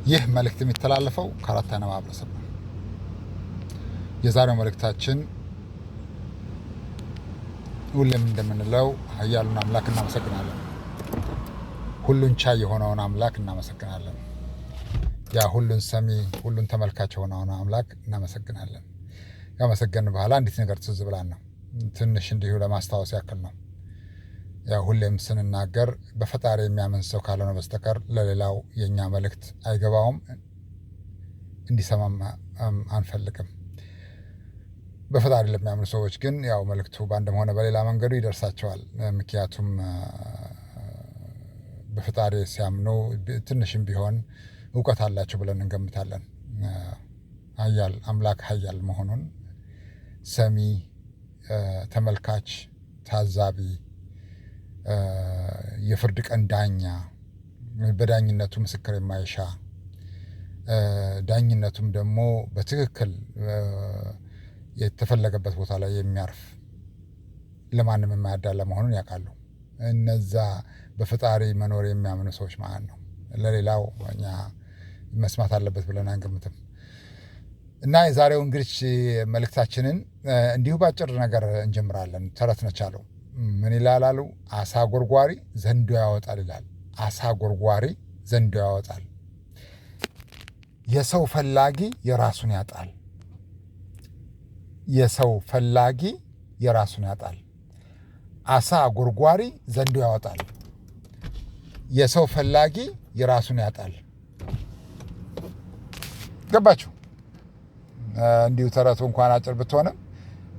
ይህ መልእክት የሚተላለፈው ከአራት አይና ማህበረሰብ ነው። የዛሬው መልእክታችን ሁሌም እንደምንለው ኃያሉን አምላክ እናመሰግናለን። ሁሉን ቻይ የሆነውን አምላክ እናመሰግናለን። ያ ሁሉን ሰሚ ሁሉን ተመልካች የሆነውን አምላክ እናመሰግናለን። ያመሰገን በኋላ አንዲት ነገር ትዝ ብላን ነው። ትንሽ እንዲሁ ለማስታወስ ያክል ነው። ያ ሁሌም ስንናገር በፈጣሪ የሚያምን ሰው ካልሆነ በስተቀር ለሌላው የኛ መልእክት አይገባውም፣ እንዲሰማም አንፈልግም። በፈጣሪ ለሚያምኑ ሰዎች ግን ያው መልእክቱ በአንድም ሆነ በሌላ መንገዱ ይደርሳቸዋል። ምክንያቱም በፈጣሪ ሲያምኑ ትንሽም ቢሆን እውቀት አላቸው ብለን እንገምታለን። ኃያል አምላክ ኃያል መሆኑን ሰሚ፣ ተመልካች፣ ታዛቢ፣ የፍርድ ቀን ዳኛ፣ በዳኝነቱ ምስክር የማይሻ ዳኝነቱም ደግሞ በትክክል የተፈለገበት ቦታ ላይ የሚያርፍ ለማንም የማያዳላ መሆኑን ያውቃሉ። እነዛ በፈጣሪ መኖር የሚያምኑ ሰዎች ማለት ነው። ለሌላው እኛ መስማት አለበት ብለን አንገምትም። እና የዛሬው እንግዲህ መልእክታችንን እንዲሁ ባጭር ነገር እንጀምራለን። ተረት ነች አለው። ምን ይላል አሉ? አሳ ጎርጓሪ ዘንዶ ያወጣል ይላል። አሳ ጎርጓሪ ዘንዶ ያወጣል፣ የሰው ፈላጊ የራሱን ያጣል። የሰው ፈላጊ የራሱን ያጣል። አሳ ጎርጓሪ ዘንዶ ያወጣል፣ የሰው ፈላጊ የራሱን ያጣል። ገባችሁ? እንዲሁ ተረቱ እንኳን አጭር ብትሆንም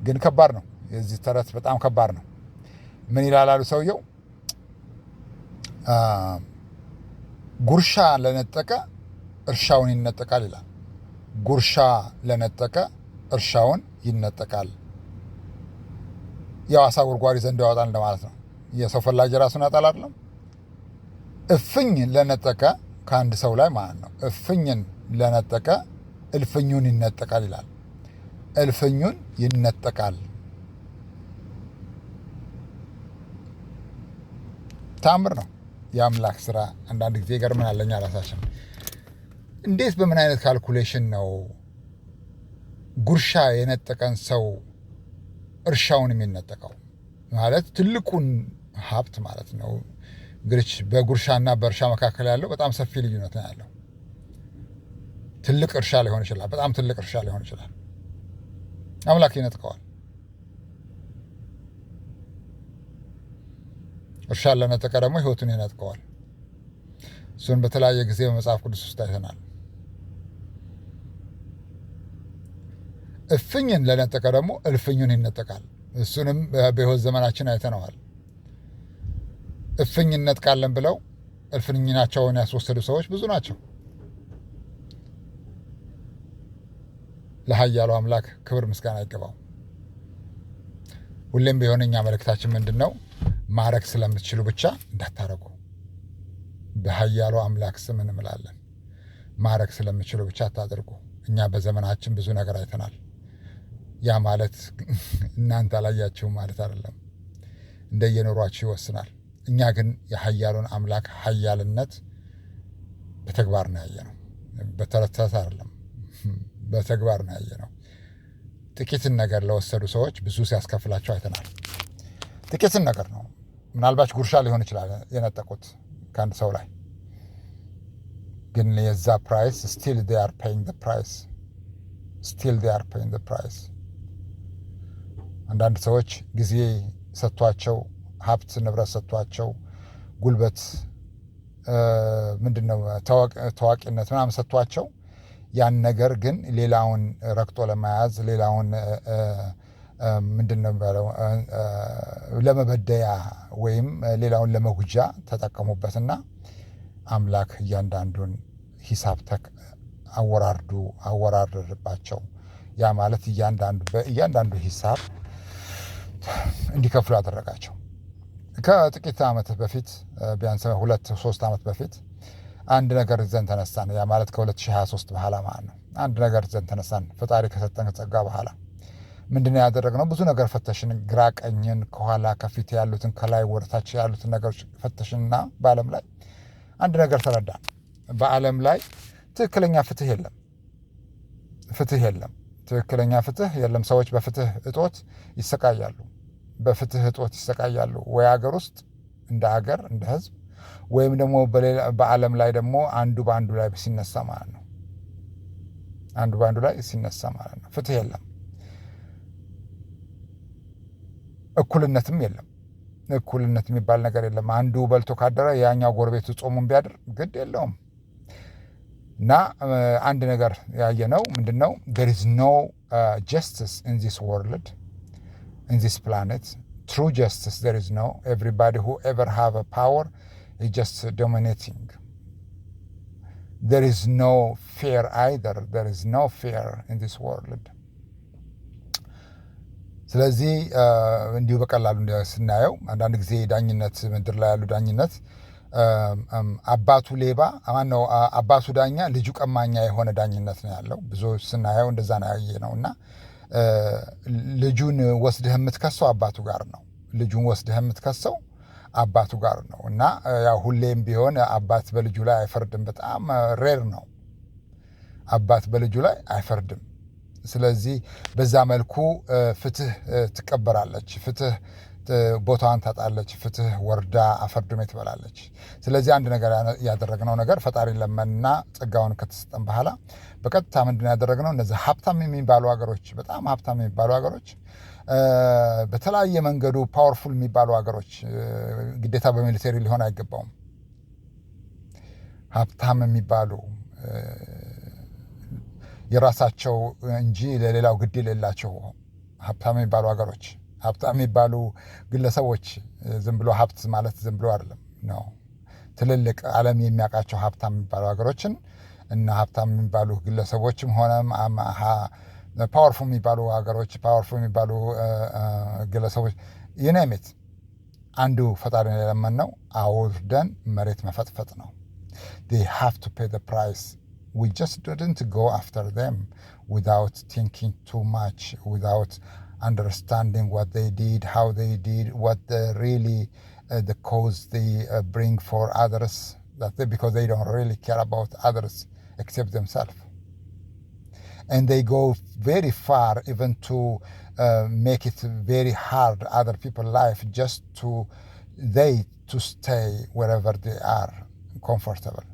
ግን ከባድ ነው። የዚህ ተረት በጣም ከባድ ነው። ምን ይላል አሉ ሰውየው? ጉርሻ ለነጠቀ እርሻውን ይነጠቃል ይላል። ጉርሻ ለነጠቀ እርሻውን ይነጠቃል። ያው አሳ ጎርጓሪ ዘንዶ ያወጣል እንደማለት ነው። የሰው ፈላጊ ራሱን ያጣል አይደለም። እፍኝ ለነጠቀ ከአንድ ሰው ላይ ማለት ነው። እፍኝን ለነጠቀ እልፍኙን ይነጠቃል ይላል። እልፍኙን ይነጠቃል። ታምር ነው የአምላክ ስራ። አንዳንድ ጊዜ ይገርመናል ለኛ ራሳችን። እንዴት በምን አይነት ካልኩሌሽን ነው ጉርሻ የነጠቀን ሰው እርሻውን የሚነጠቀው? ማለት ትልቁን ሀብት ማለት ነው። እንግዲህ በጉርሻና በእርሻ መካከል ያለው በጣም ሰፊ ልዩነት ነው ያለው። ትልቅ እርሻ ሊሆን ይችላል፣ በጣም ትልቅ እርሻ ሊሆን ይችላል። አምላክ ይነጥቀዋል። እርሻን ለነጠቀ ደግሞ ሕይወቱን ይነጥቀዋል። እሱን በተለያየ ጊዜ በመጽሐፍ ቅዱስ ውስጥ አይተናል። እፍኝን ለነጠቀ ደግሞ እልፍኙን ይነጠቃል። እሱንም በሕይወት ዘመናችን አይተነዋል። እፍኝ እነጥቃለን ብለው እልፍኝናቸውን ያስወሰዱ ሰዎች ብዙ ናቸው። ለኃያሉ አምላክ ክብር ምስጋና ይገባው። ሁሌም ቢሆን እኛ መልእክታችን ምንድን ነው? ማረግ ስለምትችሉ ብቻ እንዳታረጉ። በኃያሉ አምላክ ስም እንምላለን። ማረግ ስለምትችሉ ብቻ አታድርጉ። እኛ በዘመናችን ብዙ ነገር አይተናል። ያ ማለት እናንተ አላያችሁም ማለት አይደለም። እንደየኖሯችሁ ይወስናል። እኛ ግን የኃያሉን አምላክ ኃያልነት በተግባር ነው ያየነው። በተረት ተረት አይደለም፣ በተግባር ነው ያየነው። ጥቂትን ነገር ለወሰዱ ሰዎች ብዙ ሲያስከፍላቸው አይተናል። ጥቂትን ነገር ነው። ምናልባት ጉርሻ ሊሆን ይችላል የነጠቁት ከአንድ ሰው ላይ፣ ግን የዛ ፕራይስ ስቲል they are paying the price. still they are paying the price. አንዳንድ ሰዎች ጊዜ ሰጥቷቸው፣ ሀብት ንብረት ሰጥቷቸው፣ ጉልበት ምንድነው ታዋቂነት ምናምን ሰጥቷቸው ያን ነገር ግን ሌላውን ረግጦ ለመያዝ ሌላውን ምንድነው ለመበደያ ወይም ሌላውን ለመጉጃ ተጠቀሙበትና አምላክ እያንዳንዱን ሂሳብ አወራረደባቸው። ያ ማለት እያንዳንዱ ሂሳብ እንዲከፍሉ አደረጋቸው። ከጥቂት ዓመት በፊት ቢያንስ 2-3 ዓመት በፊት አንድ ነገር ይዘን ተነሳን። ያ ማለት ከ2023 በኋላ ማለት ነው። አንድ ነገር ይዘን ተነሳን። ፈጣሪ ከሰጠን ጸጋ በኋላ ምንድነው ያደረግነው? ብዙ ነገር ፈተሽን። ግራ ቀኝን፣ ከኋላ ከፊት ያሉትን፣ ከላይ ወደታች ያሉትን ነገሮች ፈተሽንና በዓለም ላይ አንድ ነገር ተረዳን። በዓለም ላይ ትክክለኛ ፍትህ የለም። ትክክለኛ ፍትህ የለም። ሰዎች በፍትህ እጦት ይሰቃያሉ። ወይ ሀገር ውስጥ እንደ ሀገር እንደ ህዝብ፣ ወይም ደግሞ በዓለም ላይ ደግሞ አንዱ በአንዱ ላይ ሲነሳ ማለት ነው። ፍትህ የለም። እኩልነትም የለም። እኩልነት የሚባል ነገር የለም። አንዱ በልቶ ካደረ ያኛው ጎረቤቱ ጾሙን ቢያድር ግድ የለውም። እና አንድ ነገር ያየነው ምንድን ነው? there is no justice in this world, in this planet. True justice there is no. Everybody who ever have a power is just dominating. There is no fair either. There is no fair in this world. ስለዚህ እንዲሁ በቀላሉ ስናየው አንዳንድ ጊዜ ዳኝነት፣ ምድር ላይ ያሉ ዳኝነት አባቱ ሌባ ማነው አባቱ ዳኛ ልጁ ቀማኛ የሆነ ዳኝነት ነው ያለው። ብዙ ስናየው እንደዛ ነው ያየነው። እና ልጁን ወስደህ የምትከሰው አባቱ ጋር ነው። እና ያው ሁሌም ቢሆን አባት በልጁ ላይ አይፈርድም። በጣም ሬር ነው አባት በልጁ ላይ አይፈርድም። ስለዚህ በዛ መልኩ ፍትህ ትቀበራለች፣ ፍትህ ቦታዋን ታጣለች፣ ፍትህ ወርዳ አፈርድሜ ትበላለች። ስለዚህ አንድ ነገር ያደረግነው ነገር ፈጣሪ ለመንና ጸጋውን ከተሰጠን በኋላ በቀጥታ ምንድን ያደረግነው እነዚህ ሀብታም የሚባሉ ሀገሮች፣ በጣም ሀብታም የሚባሉ ሀገሮች፣ በተለያየ መንገዱ ፓወርፉል የሚባሉ ሀገሮች፣ ግዴታ በሚሊቴሪ ሊሆን አይገባውም። ሀብታም የሚባሉ የራሳቸው እንጂ ለሌላው ግድ የሌላቸው ሀብታም የሚባሉ ሀገሮች፣ ሀብታም የሚባሉ ግለሰቦች፣ ዝም ብሎ ሀብት ማለት ዝም ብሎ አይደለም ነው። ትልልቅ ዓለም የሚያውቃቸው ሀብታም የሚባሉ ሀገሮችን እና ሀብታም የሚባሉ ግለሰቦችም ሆነ ፓወርፉል የሚባሉ ሀገሮች፣ ፓወርፉል የሚባሉ ግለሰቦች ይነሚት አንዱ ፈጣሪ የለመነው አውርደን መሬት መፈጥፈጥ ነው። they have to pay the price. We just didn't go after them without thinking too much, without understanding what they did, how they did, what really the cause they bring for others, because they don't really care about others except themselves. And they go very far even to make it very hard other people's life just to stay wherever they are comfortable.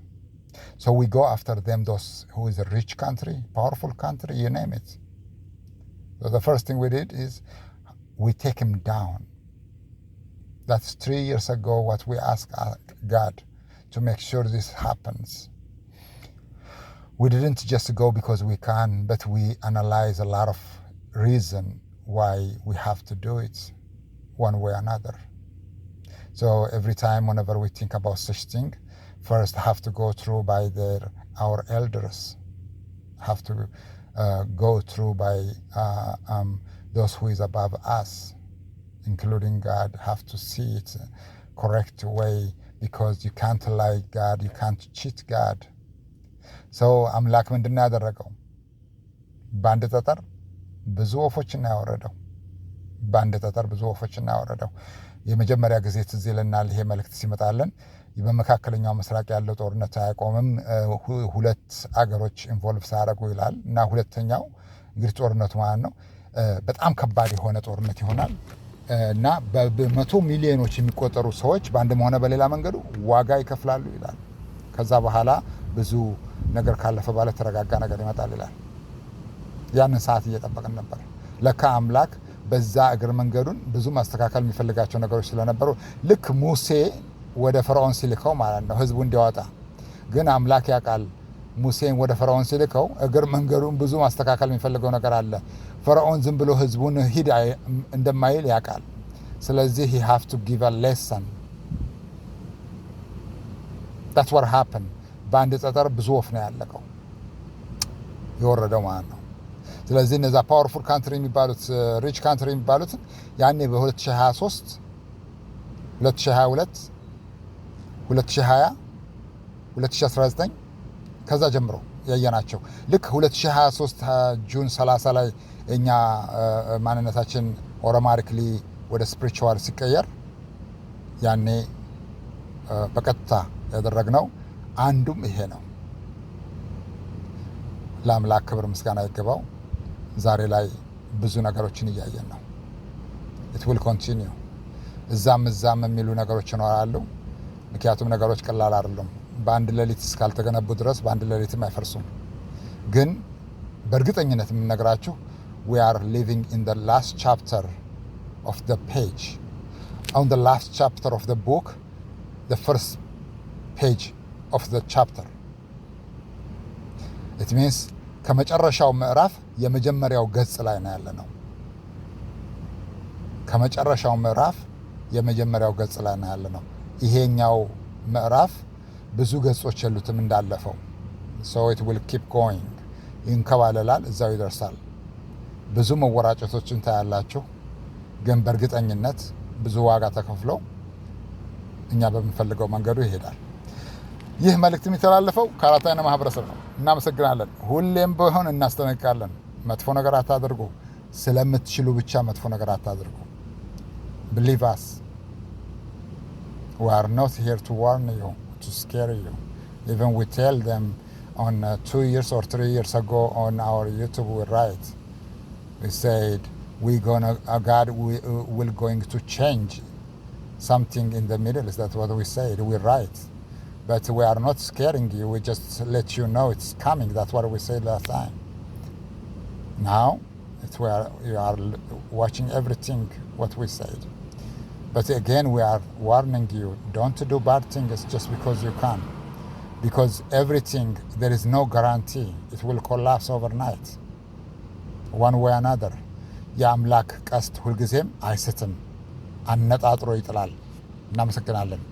So we go after them, those who is a rich country, powerful country, you name it. So the first thing we did is we take him down. That's 3 years ago what we asked God to make sure this happens. We didn't just go because we can, but we analyze a lot of reason why we have to do it one way or another. So every time whenever we think about such thing, first have to go through by our elders, have to go through by those who is above us, including God, have to see it correct way, because you can't lie God, you can't cheat God. So አምላክ ምንድን ነው ያደረገው? በአንድ ጠጠር ብዙ ወፎችን ያወረደው። የመጀመሪያ ጊዜ ትዝ ይለናል ይሄ መልእክት ሲመጣልን በመካከለኛው ምስራቅ ያለው ጦርነት አያቆምም፣ ሁለት አገሮች ኢንቮልቭ ሳያደርጉ ይላል። እና ሁለተኛው እንግዲህ ጦርነቱ ማለት ነው በጣም ከባድ የሆነ ጦርነት ይሆናል እና በመቶ ሚሊዮኖች የሚቆጠሩ ሰዎች በአንድም ሆነ በሌላ መንገዱ ዋጋ ይከፍላሉ ይላል። ከዛ በኋላ ብዙ ነገር ካለፈ ባለ ተረጋጋ ነገር ይመጣል ይላል። ያንን ሰዓት እየጠበቅን ነበር። ለካ አምላክ በዛ እግር መንገዱን ብዙ ማስተካከል የሚፈልጋቸው ነገሮች ስለነበሩ ልክ ሙሴ ወደ ፈርዖን ሲልከው ማለት ነው ህዝቡ እንዲያወጣ፣ ግን አምላክ ያውቃል ሙሴን ወደ ፈርዖን ሲልከው እግር መንገዱን ብዙ ማስተካከል የሚፈልገው ነገር አለ። ፈርዖን ዝም ብሎ ህዝቡን ሂድ እንደማይል ያውቃል። ስለዚህ he have to give a lesson. That's what happened. በአንድ ጠጠር ብዙ ወፍ ነው ያለቀው የወረደው ማለት ነው። ስለዚህ እነዛ ፓወርፉል ካንትሪ የሚባሉት ሪች ካንትሪ የሚባሉት ያኔ በ2023 2022 2020 2019 ከዛ ጀምሮ ያየናቸው ልክ 2023 ጁን 30 ላይ እኛ ማንነታችን ኦቶማቲክሊ ወደ ስፒሪቹዋል ሲቀየር ያኔ በቀጥታ ያደረግነው አንዱም ይሄ ነው። ለአምላክ ክብር ምስጋና ይገባው። ዛሬ ላይ ብዙ ነገሮችን እያየን ነው። it will continue እዛም የሚሉ ነገሮች ይኖራሉ። ምክንያቱም ነገሮች ቀላል አይደሉም። በአንድ ሌሊት እስካልተገነቡ ድረስ በአንድ ሌሊትም አይፈርሱም። ግን በእርግጠኝነት የምነግራችሁ we are living in the last chapter of the page. On the last chapter of the book, the first page of the chapter. It means ከመጨረሻው ምዕራፍ የመጀመሪያው ገጽ ላይ ነው ያለነው። ከመጨረሻው ምዕራፍ የመጀመሪያው ገጽ ላይ ነው ያለነው። ይሄኛው ምዕራፍ ብዙ ገጾች የሉትም እንዳለፈው። So it will keep going. ይንከባለላል፣ እዛው ይደርሳል። ብዙ መወራጨቶችን ታያላችሁ። ግን በእርግጠኝነት ብዙ ዋጋ ተከፍሎ እኛ በምንፈልገው መንገዱ ይሄዳል። ይህ መልእክት የሚተላለፈው ከአራት አይነ ማህበረሰብ ነው። እናመሰግናለን። ሁሌም ቢሆን እናስጠነቅቃለን። መጥፎ ነገር አታድርጉ። ስለምትችሉ ብቻ መጥፎ ነገር አታድርጉ። Believe us. We are not here to warn you, to scare you. Even we tell them on 2 years or 3 years ago on our YouTube we write. We said God will going to change something in the Middle East. That's what we said. We write. But we are not scaring you. We just let you know it's coming. That's what we said last time. Now, you are watching everything what we said. But again, we are warning you. Don't do bad things just because you can. Because everything, there is no guarantee. It will collapse overnight. One way or another. የአምላክ ቀስት ሁልጊዜም አይስትም፣ አነጣጥሮ ይጥላል። እናመሰግናለን።